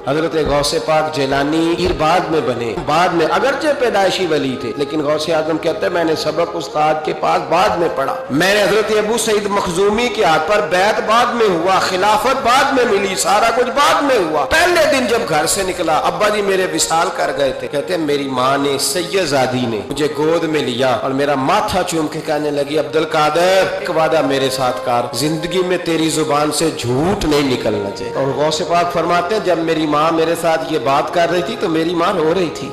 حضرت غوث پاک جیلانی پیر بعد میں بنے، بعد میں اگرچہ پیدائشی ولی تھے لیکن غوث اعظم کہتے ہیں میں نے سبق استاد کے پاس بعد میں پڑھا، میں نے حضرت ابو سعید مخزومی کے ہاتھ پر بیعت بعد میں ہوا، خلافت بعد میں ملی، سارا کچھ بعد میں ہوا۔ پہلے دن جب گھر سے نکلا ابا جی میرے وصال کر گئے تھے، کہتے ہیں میری ماں نے سید زادی نے مجھے گود میں لیا اور میرا ماتھا چوم کے کہنے لگی عبد القادر ایک وعدہ میرے ساتھ کر، زندگی میں تیری زبان سے جھوٹ نہیں نکلنا چاہیے۔ اور غوث پاک فرماتے ہیں جب میری ماں میرے ساتھ یہ بات کر رہی تھی تو میری ماں رو رہی تھی،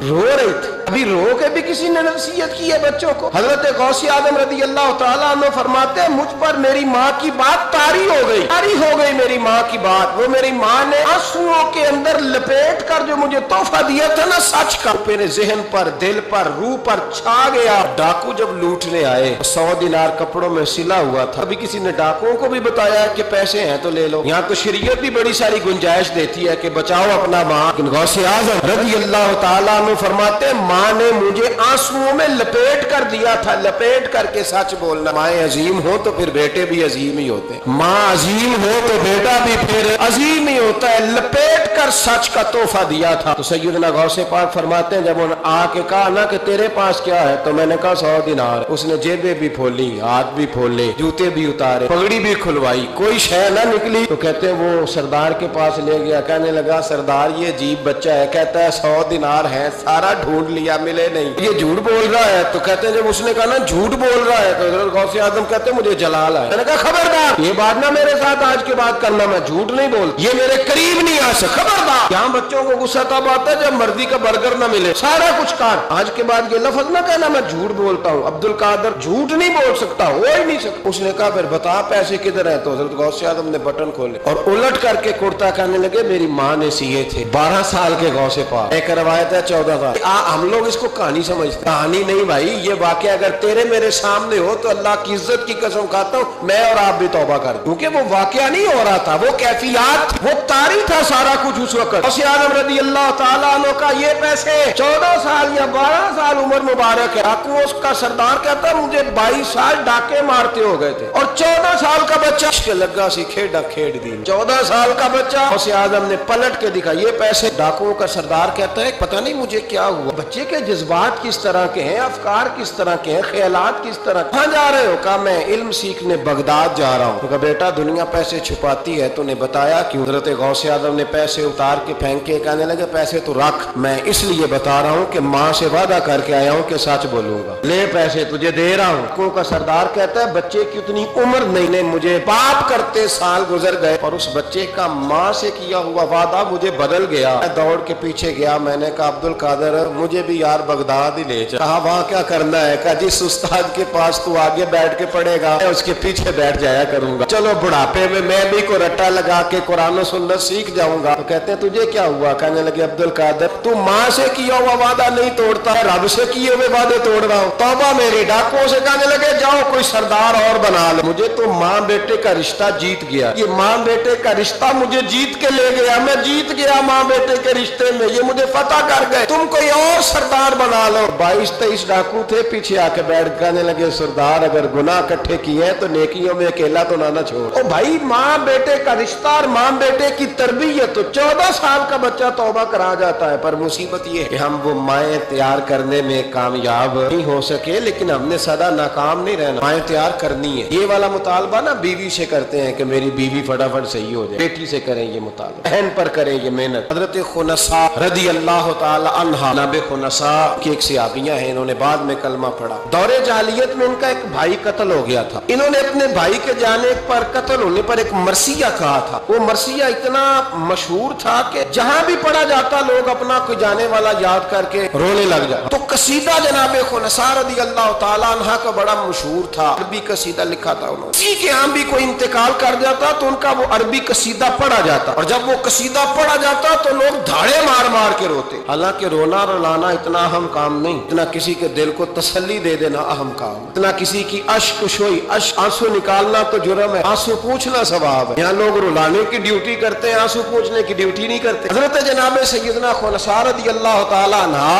ابھی رو کے بھی کسی نے نصیحت کی ہے بچوں کو۔ حضرت غوث اعظم رضی اللہ تعالیٰ عنہ فرماتے ہیں مجھ پر میری ماں کی بات طاری ہو گئی میری ماں کی بات، وہ میری ماں نے آنسوؤں کے اندر لپیٹ کر جو مجھے تحفہ دیا تھا نا سچ کا، میرے ذہن پر، دل پر، روح پر چھا گیا۔ ڈاکو جب لوٹنے آئے 100 دینار کپڑوں میں سلا ہوا تھا، ابھی کسی نے ڈاکوؤں کو بھی بتایا کہ پیسے ہیں تو لے لو، یہاں تو شریعت بھی بڑی ساری گنجائش دیتی ہے کہ بچاؤ اپنا ماں، لیکن غوث اعظم رضی اللہ تعالیٰ عنہ فرماتے ہیں ماں نے مجھے آنسوؤں میں لپیٹ کر دیا تھا، لپیٹ کر کے سچ بولنا۔ مائیں عظیم ہو تو پھر بیٹے بھی عظیم ہی ہوتے، ماں عظیم ہو تو بیٹا بھی پھر عظیم ہی ہوتا ہے، لپیٹ کر سچ کا تحفہ دیا تھا۔ تو سیدنا غوث پاک فرماتے ہیں جب انہوں نے آ کے کہا نا کہ تیرے پاس کیا ہے تو میں نے کہا 100 دینار، اس نے جیبیں بھی کھولی، ہاتھ بھی کھولے، جوتے بھی اتارے، پگڑی بھی کھلوائی، کوئی شے نہ نکلی۔ تو کہتے ہیں وہ سردار کے پاس لے گیا، کہنے لگا سردار یہ عجیب بچہ ہے، کہتا ہے 100 دینار ہے، سارا ڈھونڈ لیا ملے نہیں، یہ جھوٹ بول رہا ہے۔ تو کہتے ہیں جب اس نے کہا نا جھوٹ بول رہا ہے تو حضرت غوث اعظم کہتے ہیں مجھے جلال آیا، میں نے کہا خبردار یہ بات نہ میرے ساتھ آج کے بعد کرنا، میں جھوٹ نہیں بول، یہ میرے قریب نہیں آ سکتا، خبردار۔ یہاں بچوں کو غصہ تب آتا ہے جب مرضی کا برگر نہ ملے، سارا کچھ کر، آج کے بعد یہ لفظ نہ کہنا میں جھوٹ بولتا ہوں، عبد القادر جھوٹ نہیں بول سکتا، ہو ہی نہیں سکتا۔ اس نے کہا پھر بتا پیسے کدھر ہیں، تو حضرت غوث اعظم نے بٹن کھولے اور الٹ کر کے کرتا کہنے لگے میری ماں نے سیے تھے، 12 سال کے غوث پاک، ایک روایت ہے 14 سال۔ ہم لوگ اس کو کہانی سمجھتے، کہانی نہیں بھائی، یہ واقعہ اگر تیرے میرے سامنے ہو تو اللہ کی عزت کی قسم کھاتا ہوں میں اور آپ بھی توبہ کر دیں، کیونکہ وہ واقعہ نہیں ہو رہا تھا، وہ کیفیات، وہ طاری تھا سارا کچھ اس وقت۔ غوث اعظم رضی اللہ تعالیٰ عنہ کا یہ پیسے 14 سال یا 12 سال عمر مبارک ہے، ڈاکو اس کا سردار کہتا ہے مجھے 22 سال ڈاکے مارتے ہو گئے تھے اور 14 سال کا بچہ عشق لگا سی کھیڈا کھیڈ دی، 14 سال کا بچہ۔ غوث اعظم نے پلٹ کے دکھا یہ پیسے، ڈاکوؤں کا سردار کہتا ہے پتہ نہیں مجھے کیا ہوا، بچے کے جذبات کس طرح کے ہیں، افکار کس طرح کے ہیں، خیالات کس طرح، کہاں جا رہے ہو؟ کہا میں علم سیکھنے بغداد جا رہا ہوں۔ تو کہا بیٹا دنیا پیسے چھپاتی ہے، تو نے بتایا کہ حضرت غوث اعظم نے پیسے اتار کے پھینکے، کہنے لگے پیسے تو رکھ، میں اس لیے بتا رہا ہوں کہ ماں سے وعدہ کر کے آیا ہوں کہ سچ بولوں گا، لے پیسے تجھے دے رہا ہوں۔ کو کا سردار کہتا ہے بچے کی اتنی عمر نہیں، مجھے پاپ کرتے سال گزر گئے اور اس بچے کا ماں سے کیا ہوا وعدہ مجھے بدل گیا۔ میں دوڑ کے پیچھے گیا، میں نے کہا عبد القادر مجھے بھی یار بغداد ہی لے جا۔ کہا وہاں کیا کرنا ہے؟ کہا جس استاد کے پاس تو آگے بیٹھ کے پڑھے گا میں اس کے پیچھے بیٹھ جایا کروں گا، چلو بڑھاپے میں بھی کو رٹا لگا کے قرآن و سنت سیکھ جاؤں گا۔ تو کہتے ہیں تجھے کیا ہوا؟ کہنے لگے عبد القادر تو ماں سے کیا ہوا وعدہ نہیں توڑتا، رب سے کیے ہوئے وعدے توڑ رہا ہوں، توبہ میری۔ ڈاکوؤں سے کہنے لگے جاؤ کوئی سردار اور بنا لو، مجھے تو ماں بیٹے کا رشتہ جیت گیا، یہ ماں بیٹے کا رشتہ مجھے جیت کے لے گیا، میں جیت گیا ماں بیٹے کے رشتے میں، یہ مجھے فتح کر گئے، تم کوئی اور سردار بنا لو۔ 22-23 ڈاکو تھے، پیچھے آ کے بیٹھ کہنے لگے سردار اگر گناہ اکٹھے کیے ہیں تو نیکیوں میں اکیلا تو نہ چھوڑ۔ او بھائی ماں بیٹے کا رشتہ اور ماں بیٹے کی تربیت، تو 14 سال کا بچہ توبہ کرا جاتا ہے، پر مصیبت یہ ہے کہ ہم وہ مائیں تیار کرنے میں کامیاب نہیں ہو سکے، لیکن ہم نے سدا ناکام نہیں رہنا، مائیں تیار کرنی ہے۔ یہ والا مطالبہ نا بیوی سے کرتے ہیں کہ میری بیوی فٹافٹ صحیح ہو جائے، بیٹی سے کریں یہ مطالبہ، بہن پر کریں یہ محنت۔ حضرت خنساء رضی اللہ تعالی عنہا، نبی خنساء کی ایک صحابیہ ہیں، انہوں نے بعد میں کلمہ پڑھا۔ دور جاہلیت میں ان کا ایک بھائی قتل ہو گیا تھا، انہوں نے اپنے بھائی کے جانے پر، قتل ہونے پر ایک مرثیہ کہا تھا۔ وہ مرثیہ اتنا مشہور تھا کہ جہاں بھی پڑھا جاتا لوگ اپنا کوئی جانے والا یاد کر کے رونے لگ جاتا۔ تو قصیدہ جناب خنساء رضی اللہ تعالی عنہ کا بڑا مشہور تھا، عربی قصیدہ لکھا تھا انہوں نے، کسی کے ہاں بھی کوئی انتقال کر جاتا تو ان کا وہ عربی قصیدہ پڑھا جاتا، اور جب وہ قصیدہ پڑھا جاتا تو لوگ دھاڑے مار مار کے روتے۔ حالانکہ رونا رلانا اتنا اہم کام نہیں، اتنا کسی کے دل کو تسلی دے دینا اہم کام، اتنا کسی کی اشک شوئی، آنسو نکالنا تو جرم ہے، آنسو پوچھنا ثواب ہے۔ یہاں لوگ رلانے کی ڈیوٹی کرتے ہیں، آنسو پوچھنے کی ड्यूटी नहीं करते। हजरत जनाब सैयदना खुनसा रज़ी अल्लाह ताला अन्हा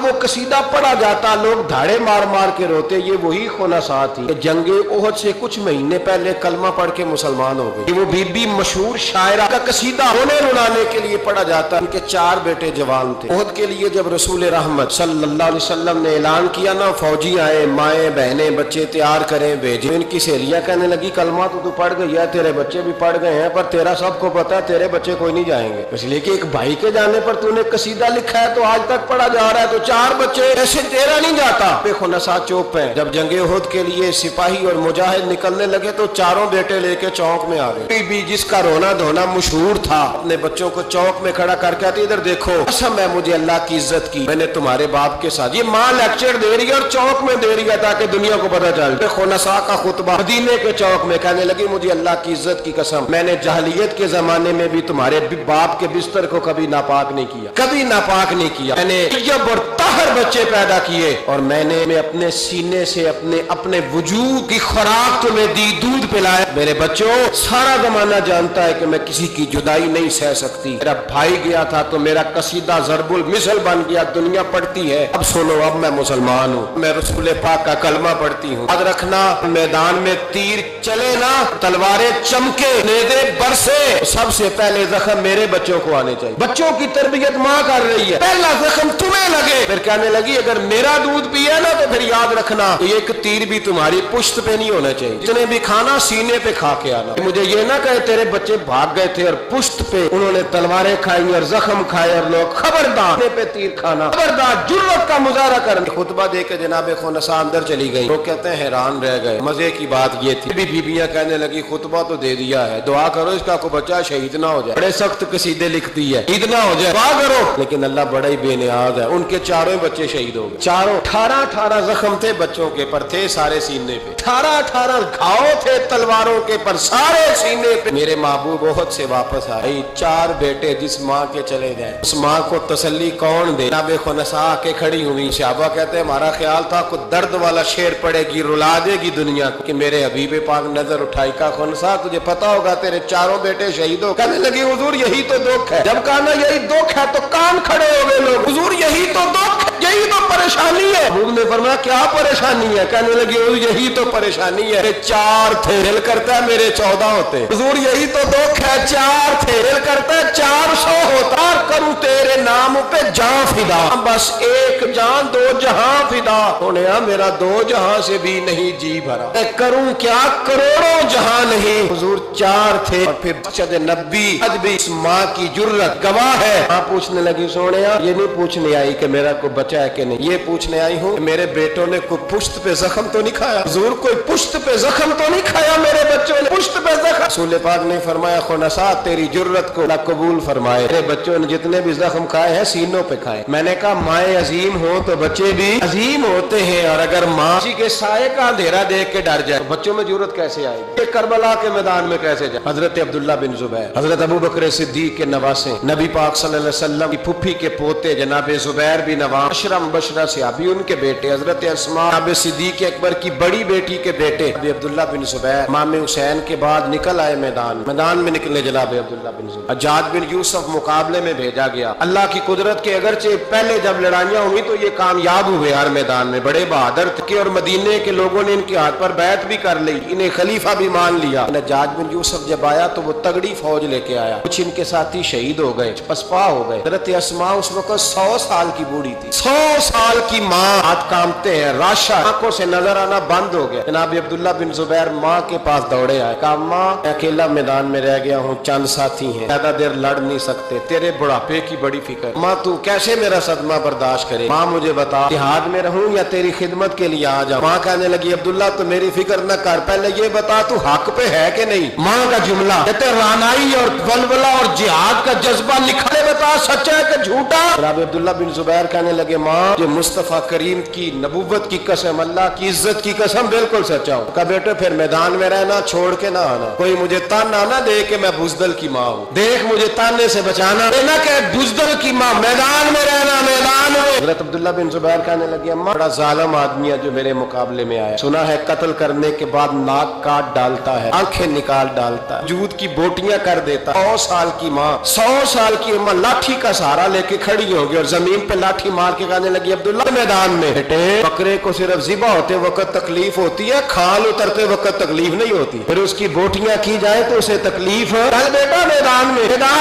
वो कसीदा पढ़ा जाता, लोग धाड़े मार मार के रोते। ये वही खुनसा थी जंगे ओहद से कुछ महीने पहले कलमा पढ़ के मुसलमान हो गई। वो बीबी मशहूर शायरा का कसीदा रोने रुलाने के लिए पढ़ा जाता। उनके 4 बेटे जवान थे। ओहद के लिए जब रसूल रहमत सल्लल्लाहु अलैहि वसल्लम ने ऐलान किया ना, फौजी आए, माए बहने बच्चे तैयार करें भेजे। इनकी सहेलियां कहने लगी कलमा तो तू पढ़ गई है, तेरे बच्चे भी पढ़ गए हैं, पर तेरा सबको पता है तेरे बच्चे कोई नहीं जाएंगे, इसलिए कि एक भाई के जाने पर तूने कसीदा लिखा है तो आज तक पढ़ा जा रहा है, तो 4 बच्चे ऐसे तेरा नहीं जाता। खुनसा चौक पे जब जंगे ओहद के लिए सिपाही और मुजाहिद निकलने लगे तो चारों बेटे लेके चौक में आ गए। बीबी जिसका रोना धोना मशहूर था अपने बच्चों को चौक में खड़ा करके आती, इधर देखो कसम है मुझे अल्लाह की इज्जत की, मैंने तुम्हारे बाप के साथ, ये माँ लेक्चर दे रही है और चौक में दे रही है ताकि दुनिया को पता चले। खुनसा का खुतबा मदीने के चौक में कहने लगी मुझे अल्लाह की इज्जत की कसम, मैंने जहलियत के जमाने में भी तुम्हारे बाप के बिस्तर को कभी नापाक नहीं किया, कभी नापाक नहीं किया। मैंने तैयब और ताहर बच्चे पैदा किए और मैंने अपने सीने से अपने वजूद की खुराक तुम्हें दी, दूध पिलाया। मेरे बच्चों सारा जमाना जानता है कि मैं किसी की जुदाई नहीं सह सकती। मेरा भाई गया था तो मेरा कसीदा ज़रबुल मिसल बन गया, दुनिया पढ़ती है। अब सुनो, अब मैं मुसलमान हूँ, मैं रसूल पाक का कलमा पढ़ती हूँ। याद रखना मैदान में तीर चले ना, तलवारें चमके, नेज़े बरसे, सबसे पहले जख्म मेरे बच्चों को आने चाहिए। बच्चों की तरबियत माँ कर रही है, पहला जख्म तुम्हें लगे। फिर कहने लगी अगर मेरा दूध पिया ना तो फिर याद रखना एक तीर भी तुम्हारी पुश्त पे नहीं होना चाहिए, जितने भी खाना सीने पे खा के आना। मुझे ये ना कहे तेरे बच्चे भाग गए थे और पुश्त पे उन्होंने तलवारें खाई और जख्म खाए और लोग खबरदार पे तीर खाना, खबरदार, जुर्रत का मुजाहरा कर। खुतबा दे के जनाब खुनसा अंदर चली गई। वो कहते हैं हैरान रह गए। मजे की बात ये थी बीबियां कहने लगी खुतबा तो दे दिया है, दुआ करो इसका कोई बच्चा शहीद ना हो जाए। बड़े सख्त कसीदे लिखती है, ईद ना हो जाए, दुआ करो। लेकिन अल्लाह बड़ा ही बेनियाज है, उनके चारों बच्चे शहीद हो गए। चारों 18 जख्म थे बच्चों के पर, थे सारे सीने पे, 18 घाव थे तलवारों के पर, सारे सीने पे। मेरे महबूब बहुत से वापस आए। 4 बेटे जिस माँ के चले गए उस माँ को तसल्ली कौन दे? जनाब खुनसा के खड़ी हुई। सहाबा कहते हैं हमारा ख्याल था कोई दर्द वाला शेर पड़ेगी, रुला देगी दुनिया को, कि मेरे हबीब पाक नजर उठाई का खुनसा तुझे पता होगा तेरे 4 बेटे शहीद हो। कहने लगी हुजूर यही तो दुख है। जब कहा ना यही दुख है तो कान खड़े हो गए लोग, हुजूर यही तो दुख, यही तो परेशानी है। हुजूर ने फरमाया क्या परेशानी है? कहने लगी यही तो परेशानी है, 4 थे, दिल करता है मेरे 14 होते। हुजूर यही तो दुख है, 4 थे, दिल करता है 400 होता, करूं तेरे नाम पे जान फिदा, बस एक जान 2 जहां फिदा। होने मेरा 2 जहां से भी नहीं जी भरा, मैं करूं क्या करोड़ों जहां नहीं। हुजूर 4 थे और फिर बचत नबी आज भी इस माँ की जुर्रत गवाह है। माँ पूछने लगी सोने ये नहीं पूछने आई कि मेरा कोई बचा है कि नहीं, ये पूछने आई हूँ मेरे बेटों ने कोई पुश्त पे जख्म तो नहीं खाया। हुजूर कोई पुश्त पे जख्म तो नहीं खाया मेरे बच्चों ने, पुश्त पे जख्म। रसूल पाक ने फरमाया खुनसा तेरी जुर्रत को अल्लाह कबूल फरमाए, मेरे बच्चों ने जितने भी जख्म खाए हैं सीनों पे खाए। मैंने कहा माए अजीम हो तो बच्चे भी अजीम होते हैं, और अगर माँ किसी के साये का अंधेरा देख के डर जाए तो बच्चों में जुर्रत कैसे आएगी? करबला के मैदान में कैसे जाए? हजरत अब्दुल्ला बिन जुबैर, हजरत अबू बकर सिद्दीक के नवासे, नबी पाक सल्लल्लाहु अलैहि वसल्लम की फुफी के पोते जनाब जुबैर बिन अवाम, अशरम बशरा से अभी उनके बेटे, हजरत अस्मा जनाब सिद्दीक अकबर की बड़ी बेटी के बेटे अब्दुल्ला बिन जुबैर इमाम हुसैन के बाद निकल आए मैदान में निकले जनाब अब्दुल्ला बिन जुबैर। हज्जाज बिन यूसुफ मुकाबले में भेजा गया। अल्लाह की कुदरत के अगरचे पहले जब लड़ाइयां हुई तो ये कामयाब हुए हर मैदान में, बड़े बहादुर थे और मदीने के लोगों ने इनके हाथ पर बैत भी कर ली, इन्हें खलीफा भी मान लिया। हज्जाज बिन यूसुफ जब आया तो वो तगड़ी फौज लेके आया, कुछ इनके साथी शहीद हो गए, पसपा हो गए। हजरत अस्मा उस वक्त 100 साल की बूढ़ी थी, 100 साल की माँ, हाथ कांपते हैं, राशा आंखों से नजर आना बंद हो गया। जनाब अब्दुल्ला बिन जुबैर माँ के पास दौड़े आए, कहा माँ मैं अकेला मैदान में रह गया हूँ, चंद साथी हैं, ज्यादा देर लड़ नहीं सकते, तेरे बुढ़ापे की बड़ी फिक्र, माँ तू कैसे मेरा सदमा बर्दाश्त करे, माँ मुझे बता जिहाद में रहूं या तेरी खिदमत के लिए आ जाऊं। माँ कहने लगी अब्दुल्ला तो मेरी फिक्र न कर, पहले ये बता तू हक पे है कि नहीं। माँ का जुमला कहते रानाई और वलवला और जिहाद का जज्बा निखरे, बता सच्चा है कि झूठा। जनाब अब्दुल्ला बिन जुबैर कहने लगे माँ जो मुस्तफा करीम की नबुव्वत की कसम, अल्लाह की इज्जत की कसम, बिल्कुल सच्चा हूँ। कहा बेटे फिर मैदान में रहना, छोड़ के ना आना, कोई मुझे ताना ना दे के मैं बुजदल की माँ हूँ, देख मुझे ताने से बचाना, ना कहे बुजदल की माँ, मैदान में रहना मैदान में। हजरत अब्दुल्ला बिन जुबैर कहने लगे, अम्मा बड़ा जालिम आदमी है जो मेरे मुकाबले में आया, सुना है कत्ल करने के बाद नाक काट डालता है, आंखें निकाल डालता है, जूद की बोटियां कर देता है। 100 साल की माँ, 100 साल की अम्मा लाठी का सहारा लेके खड़ी होगी और जमीन पे लाठी मार के कहने लगी, अब्दुल्ला मैदान में बेटे, बकरे को सिर्फ ज़िबा होते वक्त तकलीफ होती है, खाल उतरते वक्त तकलीफ नहीं होती, फिर उसकी बोटियां की जाए तो उसे तकलीफ है। चल बेटा मैदान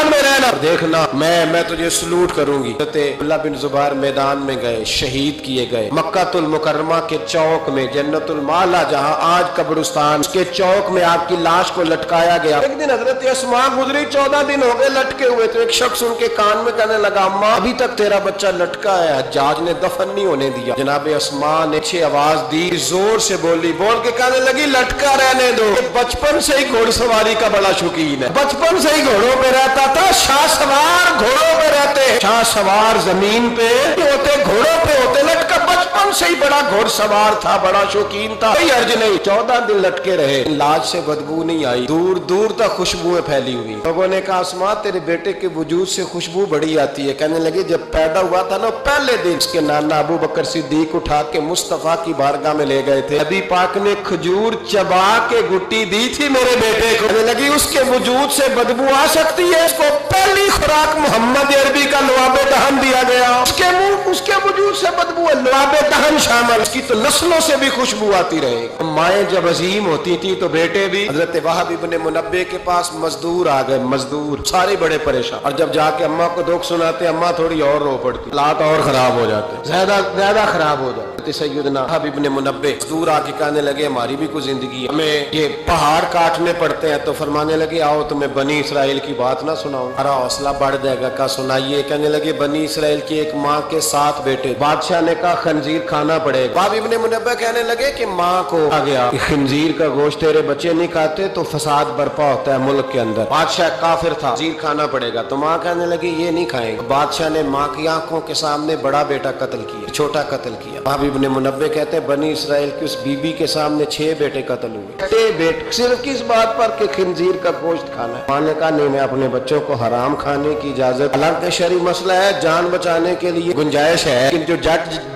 में रहना, देखना मैं तुझे सलूट करूंगी। अब्दुल्ला बिन जुबैर मैदान में गए, शहीद किए गए। मक्कातुल मुकर्रमा के चौक में, जन्नतुल माला जहां आज कब्रिस्तान, उसके चौक में आपकी लाश को लटकाया गया। एक दिन हजरत अस्मा गुजरी, 14 दिन हो गए लटके हुए, तो एक शख्स उनके कान में कहने लगा, अम्मा अभी तक तेरा बच्चा लटका है, हज्जाज ने दफन नहीं होने दिया। जनाब अस्मा ने अच्छी आवाज दी, जोर से बोली, बोल के कहने लगी, लटका रहने दो, बचपन से ही घोड़सवारी का बड़ा शौकीन है, बचपन से ही घोड़ों पे रहता था, शाह सवार घोड़ों पे रहते, शाह सवार जमीन पे होते, घोड़ों पे होते, लटका बचपन से ही बड़ा घोड़सवार था, बड़ा शौकीन था, कोई अर्ज नहीं। 14 दिन लटके रहे, लाज से बदबू नहीं आई, दूर दूर तक खुशबुएं फैली हुई। लोगों ने कहा, अस्मा तेरे बेटे के वजूद से खुशबू बड़ी आती है। कहने लगे, जब पैदा हुआ था ना, पहले दिन उसके नाना अबू बकर सिद्दीक उठा के मुस्तफा की बारगाह में ले गए थे, नबी पाक ने खजूर चबा के गुट्टी दी थी मेरे बेटे को। कहने लगी, उसके वजूद से बदबू आ सकती है, उसको पहली खुराक मोहम्मद अरबी का लुआबे दहन दिया गया, उसके मुंह उसके वजूद से बदबू है, लुआबे दहन शामिल, उसकी तो नस्लों से भी खुशबू आती रहेगी। माएं जब अजीम होती थी तो बेटे भी। हजरत वहाब इब्ने मुनब्बे के पास मजदूर आ गए, मजदूर सारे बड़े परेशान, और जब जाके अम्मा को दुख सुनाते, अम्मा थोड़ी और रो पड़ती, हालात और खराब हो जाते, ज्यादा खराब हो जाते। सैयदना वहाब इब्ने मुनब्बे मजदूर आके कहने लगे, हमारी भी कोई जिंदगी, हमें ये पहाड़ काटने पड़ते हैं। तो फरमाने लगे, आओ तुम्हें बनी इसराइल की बात ना सुनाऊं, हमारा हौसला बढ़ जाएगा। का सुनाइए। कहने लगे, बनी इसराइल की एक माँ के 7 बेटे, बादशाह ने कहा खंजीर खाना पड़ेगा। वहाब इब्ने मुनब्बे कहने लगे कि माँ को आ गया कि खंजीर का गोश्त तेरे बच्चे नहीं खाते तो फसाद बर्पा होता है मुल्क के अंदर, बादशाह काफिर था, खंजीर खाना पड़ेगा। तो माँ कहने लगी, ये नहीं खाएंगे। बादशाह ने माँ की आंखों के सामने बड़ा बेटा कत्ल किया, छोटा कत्ल किया। वहाब इब्ने मुनब्बे कहते हैं, बनी इसराइल की उस बीबी के सामने 6 बेटे कत्ल हुए, 6 बेटे, सिर्फ किस बात पर कि खंजीर का गोश्त खाना है। माँ ने कहा, नहीं, मैं अपने बच्चों को हराम खाने की इजाजत, हालांकि शरई मसला है, जान बचाने के लिए गुंजाइश है, लेकिन जो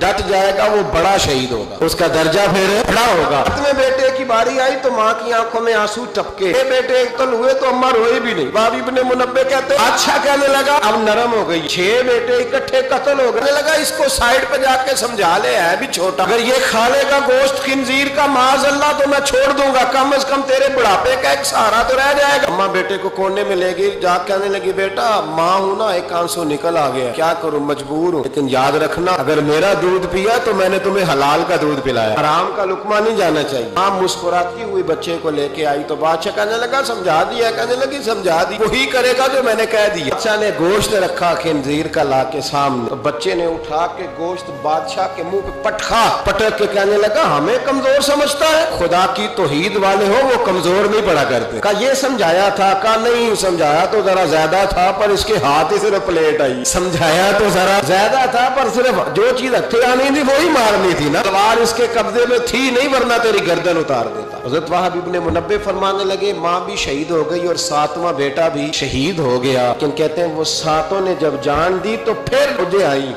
डट जाएगा वो बड़ा शहीद होगा, उसका दर्जा फिर बड़ा होगा। अपने बेटे की बारी आई तो माँ की आंखों में आंसू टपके, बेटे कत्ल हुए तो अम्मा रोए भी नहीं। वहाब इब्ने मुनब्बे कहते, अच्छा, कहने लगा, अब नरम हो गई, 6 बेटे इकट्ठे कत्ल हो गए। कहने लगा, इसको साइड पे जाके समझा ले, है भी छोटा, अगर ये खा लेगा गोश्त खिंजीर का माज अल्लाह तो मैं छोड़ दूंगा, कम से कम तेरे बुढ़ापे का एक सहारा तो रह जाएगा। अम्मा बेटे को कोने में ले गई, जा कहने लगी, बेटा माँ हूं ना, एक आंसू निकल आ गया, क्या करूं, मजबूर हूं, लेकिन याद रखना, अगर मेरा दूध पिया तो मैंने तुम्हें हलाल का दूध पिलाया, हराम का लुकमा नहीं जाना चाहिए। माँ मुस्कुराती हुई बच्चे को लेके आई तो बादशाह कहने लगा, समझा दिया। कहने लगी, समझा दी, वही करेगा जो मैंने कह दिया। बादशाह ने गोश्त रखा खिंजीर का ला के सामने, तो बच्चे ने उठा के गोश्त बादशाह के मुंह पे पटक के कहने लगा, हमें कमजोर समझता है, खुदा की तौहीद वाले हो वो कमजोर नहीं पड़ा करते। कहा, ये समझाया था? कहा, नहीं, समझाया तो जरा ज्यादा था, पर इसके हाथ ही सिर्फ प्लेट आई, समझाया तो जरा ज्यादा था, पर सिर्फ जो चीज हथे आनी थी वही मारनी थी ना, तलवार इसके कब्जे में थी नहीं, वरना तेरी गर्दन उतार देता। हज़रत वहाब इब्ने मुनब्बे फरमाने लगे, माँ भी शहीद हो गई और 7वां बेटा भी शहीद हो गया, लेकिन कहते हैं वो 7 ने जब जान दी तो फिर मुझे आई।